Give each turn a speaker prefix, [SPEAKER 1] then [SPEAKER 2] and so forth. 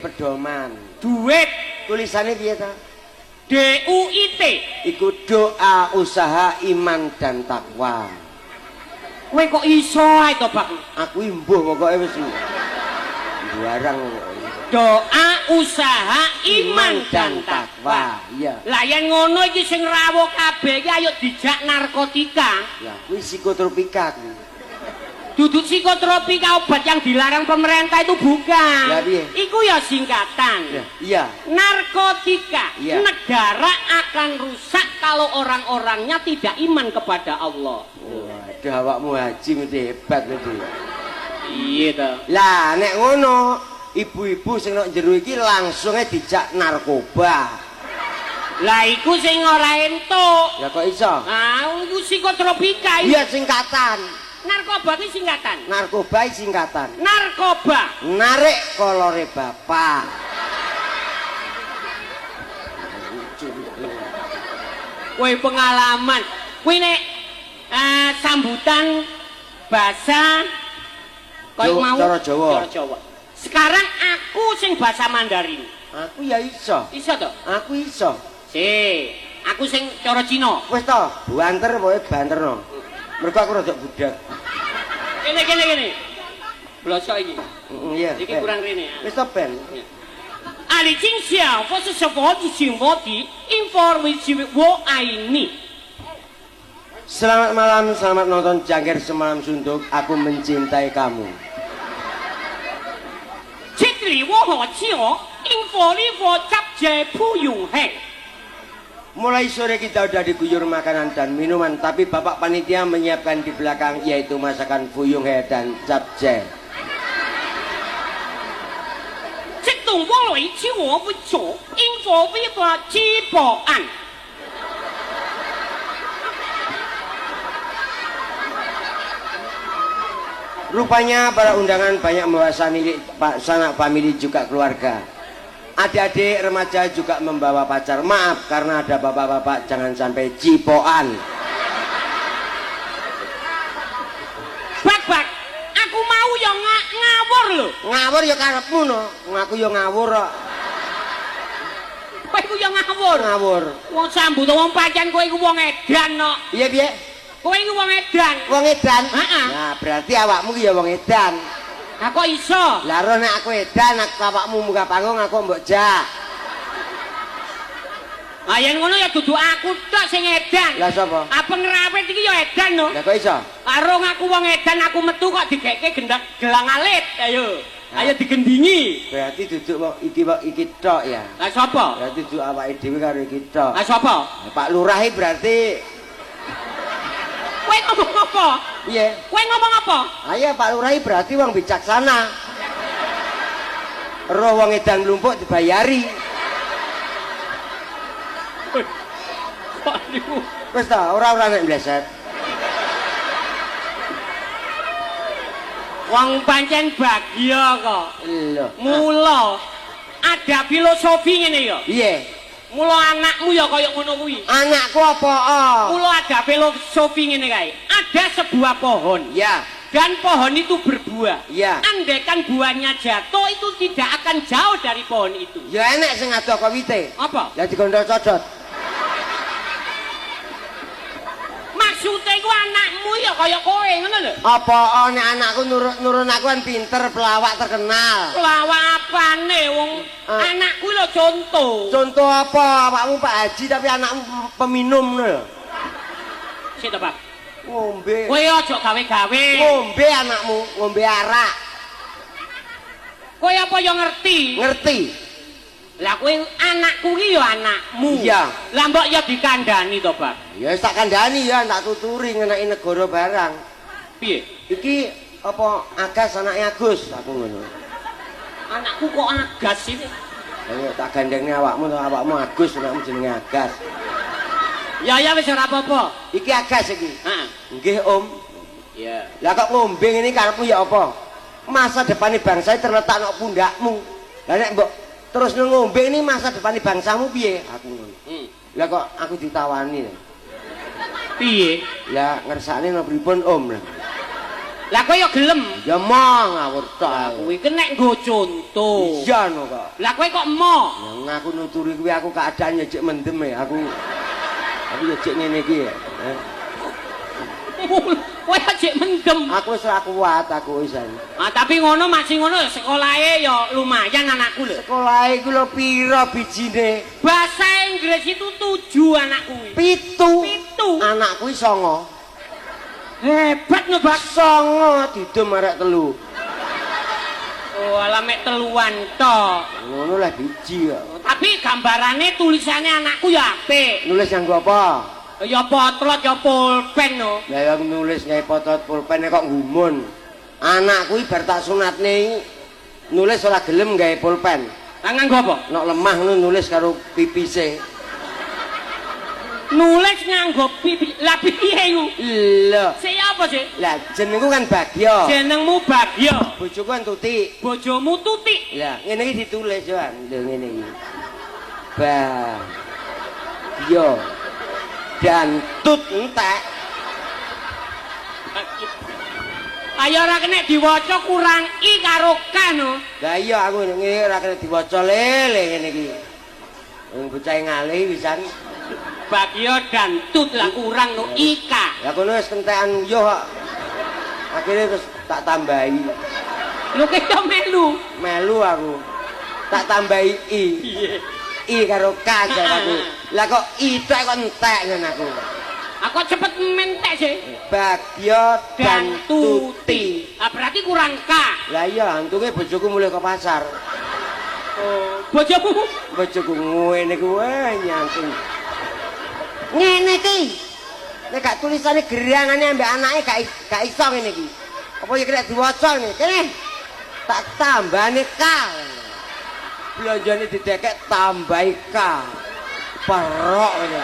[SPEAKER 1] Pedoman.
[SPEAKER 2] Duit.
[SPEAKER 1] Tulisannya piye ta?
[SPEAKER 2] DUIT.
[SPEAKER 1] Iku doa, usaha, iman dan takwa.
[SPEAKER 2] Kowe kok iso ae to, Bang?
[SPEAKER 1] Aku imbuh pokoke wis. Barang
[SPEAKER 2] doa, usaha, iman dan takwa.
[SPEAKER 1] Iya.
[SPEAKER 2] Lah yen ngono iki sing rawuh kabeh iki ayo dijak narkotika.
[SPEAKER 1] Lah kuwi psikotropika kuwi.
[SPEAKER 2] Duduk psikotropika obat yang dilarang pemerintah itu bukan.
[SPEAKER 1] Ya, piye?
[SPEAKER 2] Iku ya singkatan.
[SPEAKER 1] Ya, iya.
[SPEAKER 2] Narkotika.
[SPEAKER 1] Ya.
[SPEAKER 2] Negara akan rusak kalau orang-orangnya tidak iman kepada Allah.
[SPEAKER 1] Waduh, awakmu haji mesti hebat mesti.
[SPEAKER 2] Iya toh.
[SPEAKER 1] Lah nek ngono, ibu-ibu sing nang jero iki langsungnya dijak narkoba.
[SPEAKER 2] Lah iku sing ora entuk.
[SPEAKER 1] Ya kok iso?
[SPEAKER 2] Ah, iku psikotropika.
[SPEAKER 1] Iya singkatan.
[SPEAKER 2] Narkoba itu singkatan.
[SPEAKER 1] Narkoba singkatan.
[SPEAKER 2] Narkoba.
[SPEAKER 1] Narik kolore bapak.
[SPEAKER 2] Woi pengalaman. Kuwi nek sambutan bahasa koyo mau
[SPEAKER 1] cara Jawa.
[SPEAKER 2] Cara Jawa. Sekarang aku sing bahasa Mandarin.
[SPEAKER 1] Aku ya iso.
[SPEAKER 2] Iso to?
[SPEAKER 1] Aku iso.
[SPEAKER 2] Aku sing cara Cina.
[SPEAKER 1] Wis to, banter pokoke banterno. Mergo aku rada budak.
[SPEAKER 2] Kene. Blosok iki.
[SPEAKER 1] Iya.
[SPEAKER 2] Iki kurang rene.
[SPEAKER 1] Wis to ben.
[SPEAKER 2] Ali Jing Xiao, 我是什么的请我的 informasi wo ini.
[SPEAKER 1] Selamat malam, selamat nonton Jangkir Semalam Suntuk. Aku mencintai kamu.
[SPEAKER 2] 这里我好听哦 info cap je pu yung he.
[SPEAKER 1] Mulai sore kita udah diguyur makanan dan minuman, tapi bapak panitia menyiapkan di belakang yaitu masakan fuyung he dan capcay.
[SPEAKER 2] 这栋我来听我不做 info基本案。
[SPEAKER 1] Rupanya para undangan banyak membawa sanak famili juga keluarga. Adik-adik remaja juga membawa pacar. Maaf karena ada bapak-bapak, jangan sampai cipoan.
[SPEAKER 2] Bak, aku mau yang ngawur lho.
[SPEAKER 1] Ngawur ya karepmu no. Aku ya ngawur kok.
[SPEAKER 2] Kowe iku yang ngawur.
[SPEAKER 1] Ngawur.
[SPEAKER 2] Wong sambut wong pancen kowe iku wong edan no.
[SPEAKER 1] Iya piye?
[SPEAKER 2] Kowe iku wong edan.
[SPEAKER 1] Wong edan?
[SPEAKER 2] Heeh.
[SPEAKER 1] Nah, berarti awakmu ki ya wong edan.
[SPEAKER 2] Lah kok iso?
[SPEAKER 1] Lah ro nek aku edan, awakmu muka panggung aku mbok jak.
[SPEAKER 2] Ayen ngono ya dudu aku tok sing edan.
[SPEAKER 1] Lah sapa?
[SPEAKER 2] Apa ngerawet iki ya edan no.
[SPEAKER 1] Lah kok iso?
[SPEAKER 2] Karo aku wong edan aku metu kok digekke gelang alit. Ayo. Ayo digendingi.
[SPEAKER 1] Berarti duduk iki tok ya.
[SPEAKER 2] Lah sapa?
[SPEAKER 1] Berarti duduk awake dhewe karo iki tok.
[SPEAKER 2] Lah sapa?
[SPEAKER 1] Pak Lurah berarti
[SPEAKER 2] kowe ngomong apa?
[SPEAKER 1] iya.
[SPEAKER 2] Kowe ngomong apa?
[SPEAKER 1] Ayo Pak Lurah berarti wong bijaksana. Roh wong edan mlumpuk dibayari.
[SPEAKER 2] Waduh.
[SPEAKER 1] Wis ta, ora nek mleset.
[SPEAKER 2] Wong pancen bahagia kok.
[SPEAKER 1] Lho.
[SPEAKER 2] Mula ada filosofi ngene ya.
[SPEAKER 1] Iya.
[SPEAKER 2] Mula anakmu ya kaya ngono kuwi.
[SPEAKER 1] Anakku apa?
[SPEAKER 2] Mula ada filosofi ngene kae. Ada sebuah pohon.
[SPEAKER 1] Ya.
[SPEAKER 2] Dan pohon itu berbuah.
[SPEAKER 1] Ya.
[SPEAKER 2] Andaikan buahnya jatuh itu tidak akan jauh dari pohon itu.
[SPEAKER 1] Ya enek sing ado kok wite.
[SPEAKER 2] Apa?
[SPEAKER 1] Lah dikondol codot.
[SPEAKER 2] Maksudnya iku anakmu ya kaya kowe ngono lho.
[SPEAKER 1] Apa nek anakku nurun aku kan pinter, pelawak terkenal.
[SPEAKER 2] Pelawak apane wong anakku lho contoh.
[SPEAKER 1] Contoh apa? Awakmu Pak Haji tapi anakmu peminum lho.
[SPEAKER 2] Sik to, Pak.
[SPEAKER 1] Ngombe.
[SPEAKER 2] Kowe aja gawe-gawe.
[SPEAKER 1] Ngombe anakmu, ngombe arak.
[SPEAKER 2] Kowe apa ya ngerti?
[SPEAKER 1] Ngerti?
[SPEAKER 2] Lah kowe anakku ki ya anakmu.
[SPEAKER 1] Iya.
[SPEAKER 2] Lah mbok ya dikandani to, Pak.
[SPEAKER 1] Ya tak kandhani ya, tak tuturi ngeneki negara barang.
[SPEAKER 2] Piye?
[SPEAKER 1] Iki apa Agas anaknya Agus aku ngono.
[SPEAKER 2] Anakku kok agas ini.
[SPEAKER 1] Ayo tak gandengne awakmu to, awakmu Agus, anakmu jenenge Agas.
[SPEAKER 2] Ya wis ora apa-apa.
[SPEAKER 1] Iki Agas iki.
[SPEAKER 2] Heeh.
[SPEAKER 1] Nggih, Om.
[SPEAKER 2] Iya.
[SPEAKER 1] Lah kok ngombe ngene karepmu ya apa? Masa depan bangsa terletak nang pundakmu. Lah nek mbok terus ngombe ini masa depan bangsamu piye? Aku ngono. Lah kok aku ditawani.
[SPEAKER 2] Piye?
[SPEAKER 1] Lah ngersakne nang pripun Om lah.
[SPEAKER 2] Lah kowe ya gelem.
[SPEAKER 1] Ya mong ngawur tok.
[SPEAKER 2] Kuwi ki nek nggo conto.
[SPEAKER 1] Iya no kok.
[SPEAKER 2] Lah kowe kok emoh?
[SPEAKER 1] Nah, aku nuturi kuwi aku keadaan nyejek mendem ya aku nyejek ngene iki ya.
[SPEAKER 2] Kowe ajek mendem.
[SPEAKER 1] Aku wis ora kuat aku wis.
[SPEAKER 2] Tapi ngono masih ngono sekolahe ya lumayan anakku lho.
[SPEAKER 1] Sekolah iku lho pira bijine?
[SPEAKER 2] Bahasa Inggris itu 7 anakku.
[SPEAKER 1] 7. Anakku 9.
[SPEAKER 2] Hebat no Bak.
[SPEAKER 1] 9 didum arek 3.
[SPEAKER 2] Oh, ala mek teluan tok.
[SPEAKER 1] Ngono lah biji ya.
[SPEAKER 2] Tapi gambarane tulisannya anakku ya apik.
[SPEAKER 1] Nulis yang apa?
[SPEAKER 2] Ya potlot ya pulpen no.
[SPEAKER 1] Ya yang nulis gawe potot pulpen kok ngumun. Anakku bar tak sunatne nulis ora gelem gawe pulpen.
[SPEAKER 2] Lah nganggo apa?
[SPEAKER 1] Nek lemah ngono nulis karo pipise.
[SPEAKER 2] Nulis nganggo pipi. Lah piye iku?
[SPEAKER 1] Lho.
[SPEAKER 2] Sik apa sih?
[SPEAKER 1] Lah jenengku kan Bagyo.
[SPEAKER 2] Jenengmu Bagyo.
[SPEAKER 1] Bojoku kan Tuti.
[SPEAKER 2] Bojomu Tuti.
[SPEAKER 1] Lah ngene iki ditulis Joan. Lho ngene iki. Bagyo. Dan tut entek.
[SPEAKER 2] Ayo ora kena diwaca kurang i karo k no.
[SPEAKER 1] Lah iya aku ngene ora kena diwaca lele ngene iki. Wong bocah ngalih pisan.
[SPEAKER 2] Bagyo dan tut lah kurang no ika.
[SPEAKER 1] Ya kono wis kentekan yo kok. Akhirnya terus tak tambahi.
[SPEAKER 2] Lu kaya melu.
[SPEAKER 1] Melu aku. Tak tambahi i. I karo k aku. Lah kok i tok kok entek ngene aku.
[SPEAKER 2] Aku cepet mentek sih.
[SPEAKER 1] Bagyo dan Tuti.
[SPEAKER 2] Ah berarti kurang k.
[SPEAKER 1] Lah iya antunge bojoku mulai ke pasar.
[SPEAKER 2] Oh, bojomu?
[SPEAKER 1] Bojoku ngene kuwi nyantung. Ngene iki. Nek gak tulisane gerangane ambek anake gak iso ngene iki. Apa ya kena diwaca ngene. Kene. Tak tambahane K. Belanjane didekek tambahi K. Perok ngene.